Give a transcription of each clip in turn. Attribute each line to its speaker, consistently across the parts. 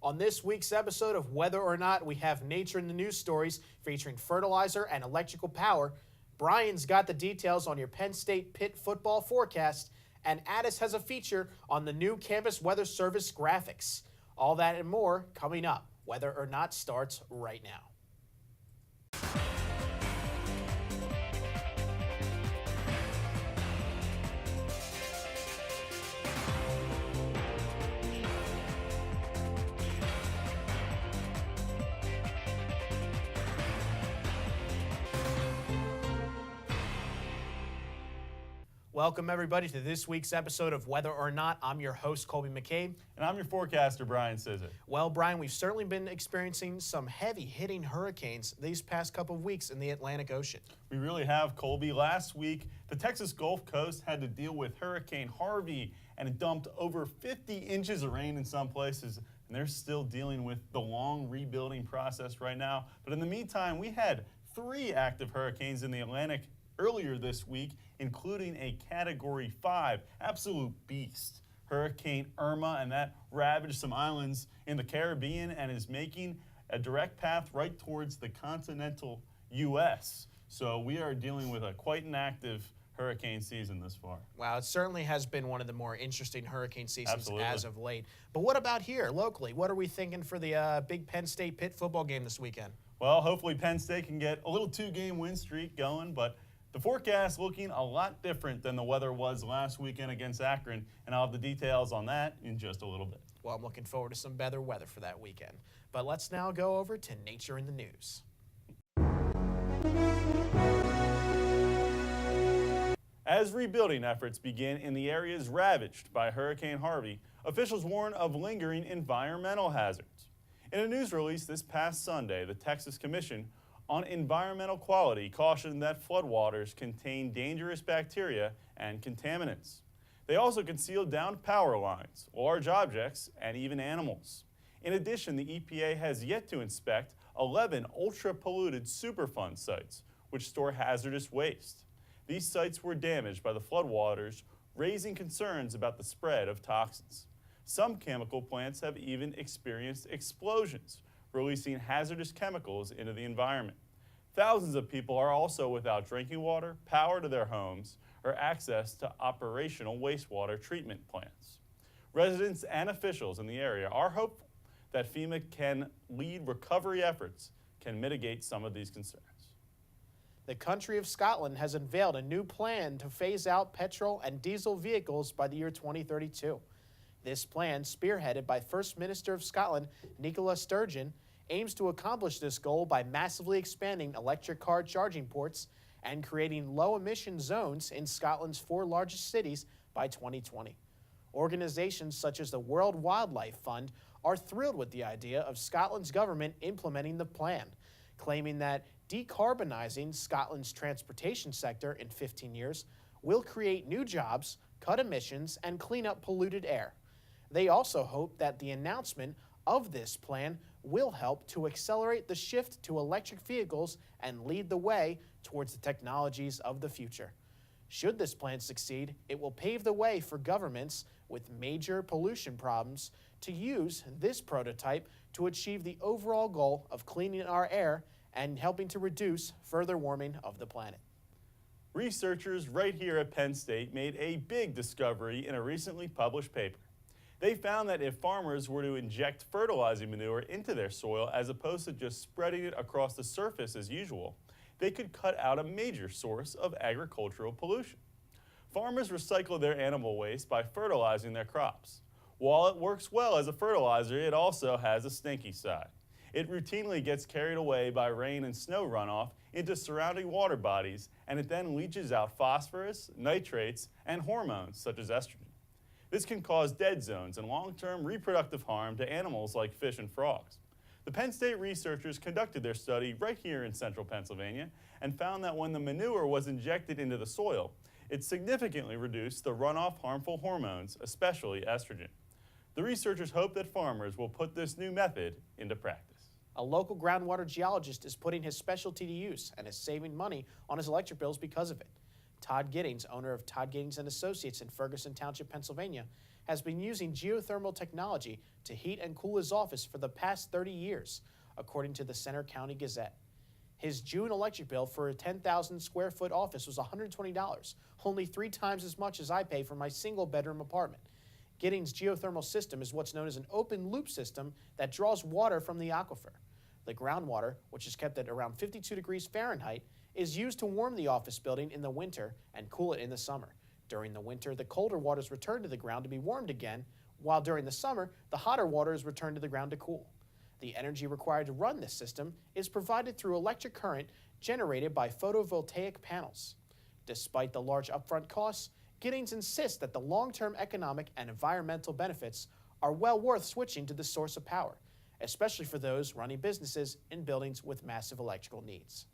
Speaker 1: On this week's episode of Whether or Not, we have Nature in the News stories featuring fertilizer and electrical power. Brian's got the details on your Penn State Pitt football forecast, and Addis has a feature on the new Campus Weather Service graphics. All that and more coming up. Whether or Not starts right now. Welcome, everybody, to this week's episode of Whether or Not. I'm your host, Colby McCabe.
Speaker 2: And I'm your forecaster, Brian Cizek.
Speaker 1: Well, Brian, we've certainly been experiencing some heavy-hitting hurricanes these past couple of weeks in the Atlantic Ocean.
Speaker 2: We really have, Colby. Last week, the Texas Gulf Coast had to deal with Hurricane Harvey, and it dumped over 50 inches of rain in some places, and they're still dealing with the long rebuilding process right now. But in the meantime, we had 3 active hurricanes in the Atlantic earlier this week, including a Category 5 absolute beast, Hurricane Irma, and that ravaged some islands in the Caribbean and is making a direct path right towards the continental U.S. So we are dealing with quite an active hurricane season this far.
Speaker 1: Wow, it certainly has been one of the more interesting hurricane seasons
Speaker 2: Absolutely.
Speaker 1: As of late. But what about here, locally? What are we thinking for the big Penn State Pitt football game this weekend?
Speaker 2: Well, hopefully Penn State can get a little 2-game win streak going, but the forecast looking a lot different than the weather was last weekend against Akron, and I'll have the details on that in just a little bit.
Speaker 1: Well, I'm looking forward to some better weather for that weekend. But let's now go over to Nature in the News.
Speaker 2: As rebuilding efforts begin in the areas ravaged by Hurricane Harvey, officials warn of lingering environmental hazards. In a news release this past Sunday, the Texas Commission on Environmental Quality cautioned that floodwaters contain dangerous bacteria and contaminants. They also can seal down power lines, large objects, and even animals. In addition, the EPA has yet to inspect 11 ultra-polluted Superfund sites, which store hazardous waste. These sites were damaged by the floodwaters, raising concerns about the spread of toxins. Some chemical plants have even experienced explosions, releasing hazardous chemicals into the environment. Thousands of people are also without drinking water, power to their homes, or access to operational wastewater treatment plants. Residents and officials in the area are hopeful that FEMA can lead recovery efforts can mitigate some of these concerns.
Speaker 1: The country of Scotland has unveiled a new plan to phase out petrol and diesel vehicles by the year 2032. This plan, spearheaded by First Minister of Scotland, Nicola Sturgeon, aims to accomplish this goal by massively expanding electric car charging ports and creating low-emission zones in Scotland's 4 largest cities by 2020. Organizations such as the World Wildlife Fund are thrilled with the idea of Scotland's government implementing the plan, claiming that decarbonizing Scotland's transportation sector in 15 years will create new jobs, cut emissions, and clean up polluted air. They also hope that the announcement of this plan will help to accelerate the shift to electric vehicles and lead the way towards the technologies of the future. Should this plan succeed, it will pave the way for governments with major pollution problems to use this prototype to achieve the overall goal of cleaning our air and helping to reduce further warming of the planet.
Speaker 2: Researchers right here at Penn State made a big discovery in a recently published paper. They found that if farmers were to inject fertilizing manure into their soil as opposed to just spreading it across the surface as usual, they could cut out a major source of agricultural pollution. Farmers recycle their animal waste by fertilizing their crops. While it works well as a fertilizer, it also has a stinky side. It routinely gets carried away by rain and snow runoff into surrounding water bodies, and it then leaches out phosphorus, nitrates, and hormones such as estrogen. This can cause dead zones and long-term reproductive harm to animals like fish and frogs. The Penn State researchers conducted their study right here in central Pennsylvania and found that when the manure was injected into the soil, it significantly reduced the runoff harmful hormones, especially estrogen. The researchers hope that farmers will put this new method into practice.
Speaker 1: A local groundwater geologist is putting his specialty to use and is saving money on his electric bills because of it. Todd Giddings, owner of Todd Giddings & Associates in Ferguson Township, Pennsylvania, has been using geothermal technology to heat and cool his office for the past 30 years, according to the Center County Gazette. His June electric bill for a 10,000 square foot office was $120, only 3 times as much as I pay for my single bedroom apartment. Giddings' geothermal system is what's known as an open loop system that draws water from the aquifer. The groundwater, which is kept at around 52 degrees Fahrenheit, is used to warm the office building in the winter and cool it in the summer. During the winter, the colder water is returned to the ground to be warmed again, while during the summer, the hotter water is returned to the ground to cool. The energy required to run this system is provided through electric current generated by photovoltaic panels. Despite the large upfront costs, Giddings insists that the long-term economic and environmental benefits are well worth switching to this source of power, especially for those running businesses in buildings with massive electrical needs.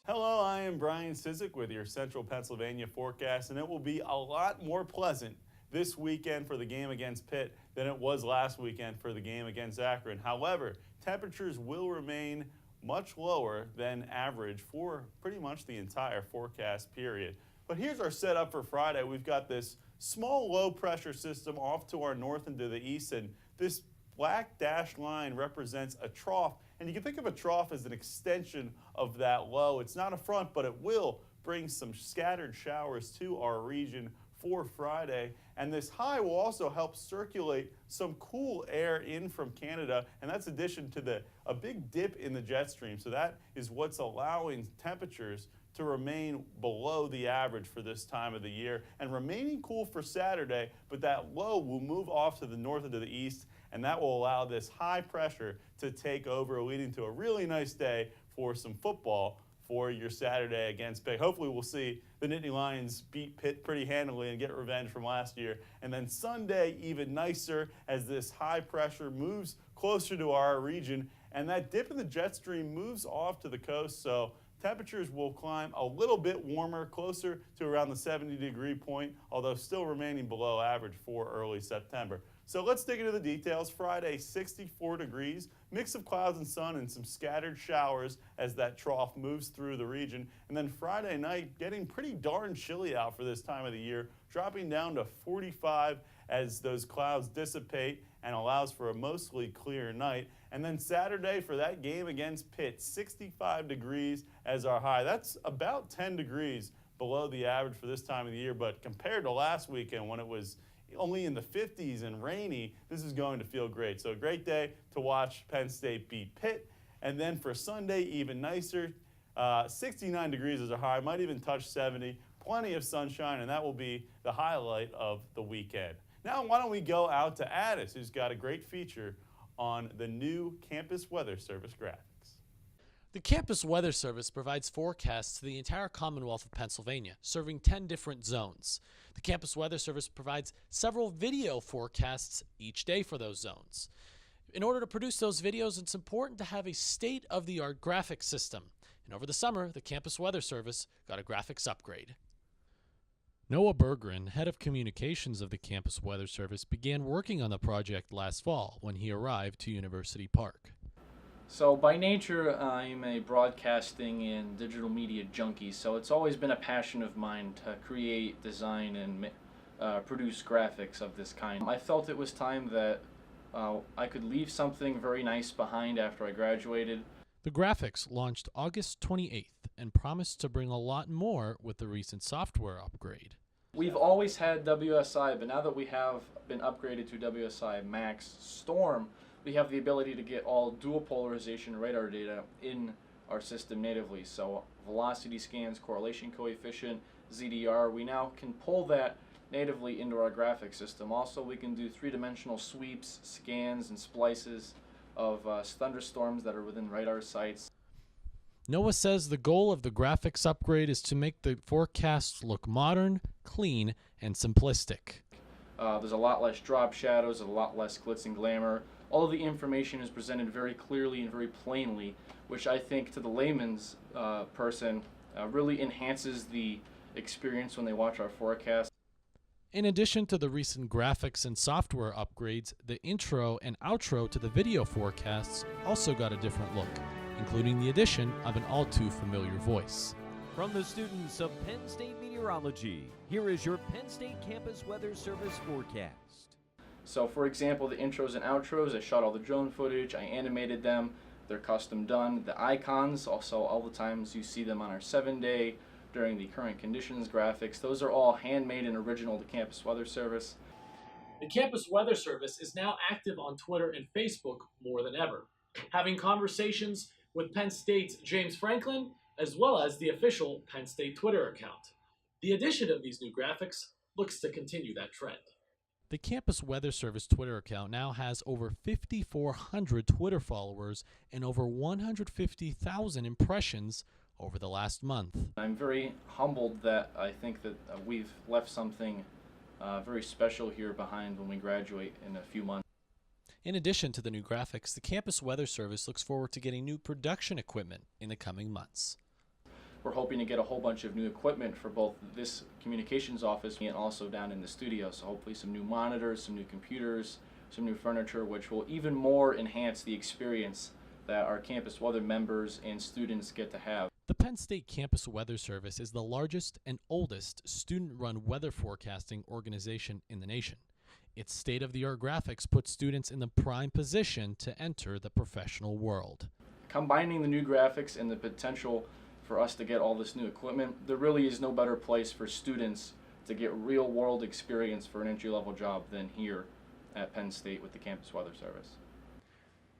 Speaker 2: Hello, I am Brian Cizek with your Central Pennsylvania forecast, and it will be a lot more pleasant this weekend for the game against Pitt than it was last weekend for the game against Akron. However, temperatures will remain much lower than average for pretty much the entire forecast period. But here's our setup for Friday. We've got this small low pressure system off to our north and to the east, and this black dashed line represents a trough, and you can think of a trough as an extension of that low. It's not a front, but it will bring some scattered showers to our region for Friday, and this high will also help circulate some cool air in from Canada, and that's in addition to a big dip in the jet stream. So that is what's allowing temperatures to remain below the average for this time of the year and remaining cool for Saturday, but that low will move off to the north and to the east, and that will allow this high pressure to take over, leading to a really nice day for some football for your Saturday against Pitt. Hopefully we'll see the Nittany Lions beat Pitt pretty handily and get revenge from last year. And then Sunday, even nicer as this high pressure moves closer to our region, and that dip in the jet stream moves off to the coast, so temperatures will climb a little bit warmer, closer to around the 70-degree point, although still remaining below average for early September. So let's dig into the details. Friday, 64 degrees, mix of clouds and sun and some scattered showers as that trough moves through the region. And then Friday night, getting pretty darn chilly out for this time of the year, dropping down to 45 as those clouds dissipate and allows for a mostly clear night. And then Saturday for that game against Pitt, 65 degrees as our high. That's about 10 degrees below the average for this time of the year, but compared to last weekend when it was only in the 50s and rainy, this is going to feel great. So a great day to watch Penn State beat Pitt. And then for Sunday, even nicer, 69 degrees is a high, might even touch 70, plenty of sunshine, and that will be the highlight of the weekend. Now, why don't we go out to Addis, who's got a great feature on the new Campus Weather Service graphics.
Speaker 3: The Campus Weather Service provides forecasts to the entire Commonwealth of Pennsylvania, serving 10 different zones. The Campus Weather Service provides several video forecasts each day for those zones. In order to produce those videos, it's important to have a state-of-the-art graphics system. And over the summer, the Campus Weather Service got a graphics upgrade. Noah Berggren, head of communications of the Campus Weather Service, began working on the project last fall when he arrived to University Park.
Speaker 4: So by nature, I'm a broadcasting and digital media junkie, so it's always been a passion of mine to create, design, and produce graphics of this kind. I felt it was time that I could leave something very nice behind after I graduated.
Speaker 3: The graphics launched August 28th and promised to bring a lot more with the recent software upgrade.
Speaker 4: We've always had WSI, but now that we have been upgraded to WSI Max Storm, we have the ability to get all dual polarization radar data in our system natively. So velocity scans, correlation coefficient, ZDR, we now can pull that natively into our graphic system. Also, we can do three-dimensional sweeps, scans, and splices of thunderstorms that are within radar sites.
Speaker 3: Noah says the goal of the graphics upgrade is to make the forecasts look modern, clean, and simplistic.
Speaker 4: There's a lot less drop shadows, a lot less glitz and glamour. All of the information is presented very clearly and very plainly, which I think to the layman's person really enhances the experience when they watch our forecast.
Speaker 3: In addition to the recent graphics and software upgrades, the intro and outro to the video forecasts also got a different look, including the addition of an all-too-familiar voice.
Speaker 5: From the students of Penn State Meteorology, here is your Penn State Campus Weather Service forecast.
Speaker 4: So for example, the intros and outros, I shot all the drone footage, I animated them, they're custom done. The icons, also all the times you see them on our 7-day, during the current conditions graphics, those are all handmade and original to Campus Weather Service.
Speaker 3: The Campus Weather Service is now active on Twitter and Facebook more than ever, having conversations with Penn State's James Franklin, as well as the official Penn State Twitter account. The addition of these new graphics looks to continue that trend. The Campus Weather Service Twitter account now has over 5,400 Twitter followers and over 150,000 impressions over the last month.
Speaker 4: I'm very humbled that I think that we've left something very special here behind when we graduate in a few months.
Speaker 3: In addition to the new graphics, the Campus Weather Service looks forward to getting new production equipment in the coming months.
Speaker 4: We're hoping to get a whole bunch of new equipment for both this communications office and also down in the studio. So hopefully some new monitors, some new computers, some new furniture, which will even more enhance the experience that our campus weather members and students get to have.
Speaker 3: The Penn State Campus Weather Service is the largest and oldest student-run weather forecasting organization in the nation. Its state-of-the-art graphics put students in the prime position to enter the professional world.
Speaker 4: Combining the new graphics and the potential for us to get all this new equipment, there really is no better place for students to get real-world experience for an entry-level job than here at Penn State with the Campus Weather Service.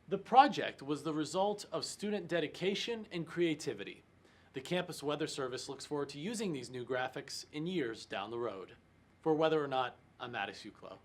Speaker 3: The project was the result of student dedication and creativity. The Campus Weather Service looks forward to using these new graphics in years down the road. For Weather or Not, I'm Juklo.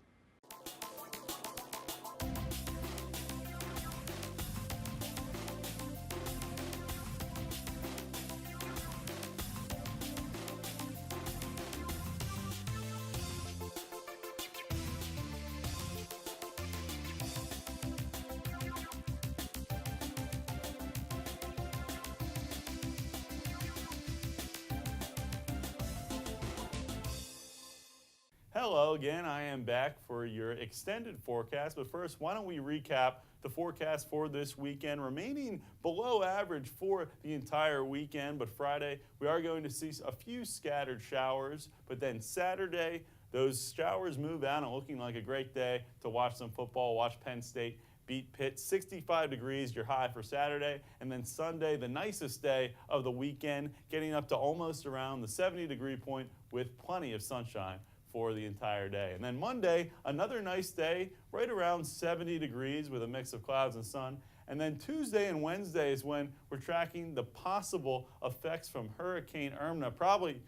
Speaker 2: Hello again, I am back for your extended forecast, but first, why don't we recap the forecast for this weekend, remaining below average for the entire weekend, but Friday, we are going to see a few scattered showers, but then Saturday, those showers move out and looking like a great day to watch some football, watch Penn State beat Pitt. 65 degrees, your high for Saturday, and then Sunday, the nicest day of the weekend, getting up to almost around the 70-degree point with plenty of sunshine for the entire day. And then Monday, another nice day, right around 70 degrees with a mix of clouds and sun. And then Tuesday and Wednesday is when we're tracking the possible effects from Hurricane Irma, probably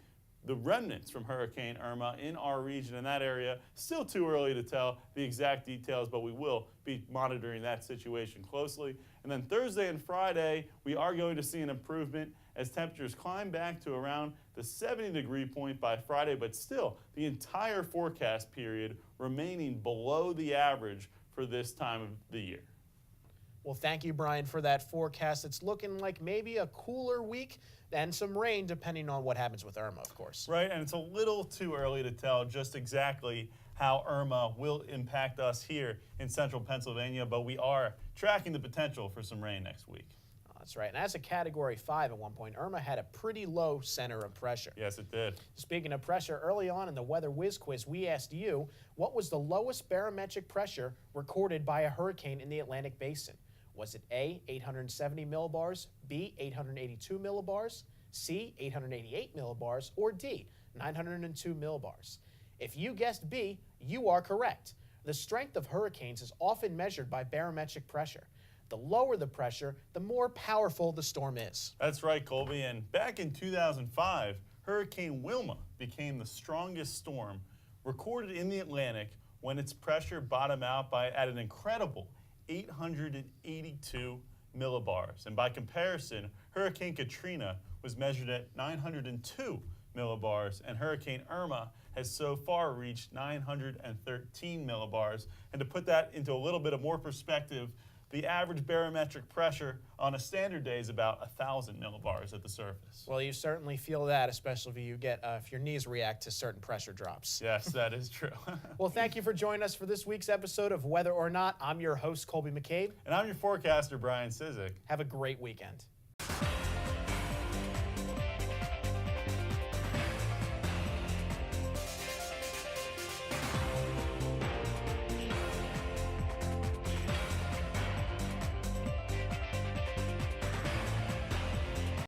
Speaker 2: the remnants from Hurricane Irma in our region, in that area. Still too early to tell the exact details, but we will be monitoring that situation closely. And then Thursday and Friday, we are going to see an improvement as temperatures climb back to around the 70-degree point by Friday, but still the entire forecast period remaining below the average for this time of the year.
Speaker 1: Well, thank you, Brian, for that forecast. It's looking like maybe a cooler week and some rain, depending on what happens with Irma, of course.
Speaker 2: Right, and it's a little too early to tell just exactly how Irma will impact us here in central Pennsylvania, but we are tracking the potential for some rain next week.
Speaker 1: That's right. And as a Category 5 at one point, Irma had a pretty low center of pressure.
Speaker 2: Yes, it did.
Speaker 1: Speaking of pressure, early on in the Weather Whiz Quiz, we asked you, what was the lowest barometric pressure recorded by a hurricane in the Atlantic Basin? Was it A, 870 millibars, B, 882 millibars, C, 888 millibars, or D, 902 millibars? If you guessed B, you are correct. The strength of hurricanes is often measured by barometric pressure. The lower the pressure, the more powerful the storm is.
Speaker 2: That's right, Colby. And back in 2005, Hurricane Wilma became the strongest storm recorded in the Atlantic when its pressure bottomed out at an incredible 882 millibars. And by comparison, Hurricane Katrina was measured at 902 millibars, and Hurricane Irma has so far reached 913 millibars. And to put that into a little bit of more perspective, the average barometric pressure on a standard day is about 1,000 millibars at the surface.
Speaker 1: Well, you certainly feel that, especially if your knees react to certain pressure drops.
Speaker 2: Yes, that is true.
Speaker 1: Well, thank you for joining us for this week's episode of Weather or Not. I'm your host, Colby McCabe.
Speaker 2: And I'm your forecaster, Brian Cizek.
Speaker 1: Have a great weekend.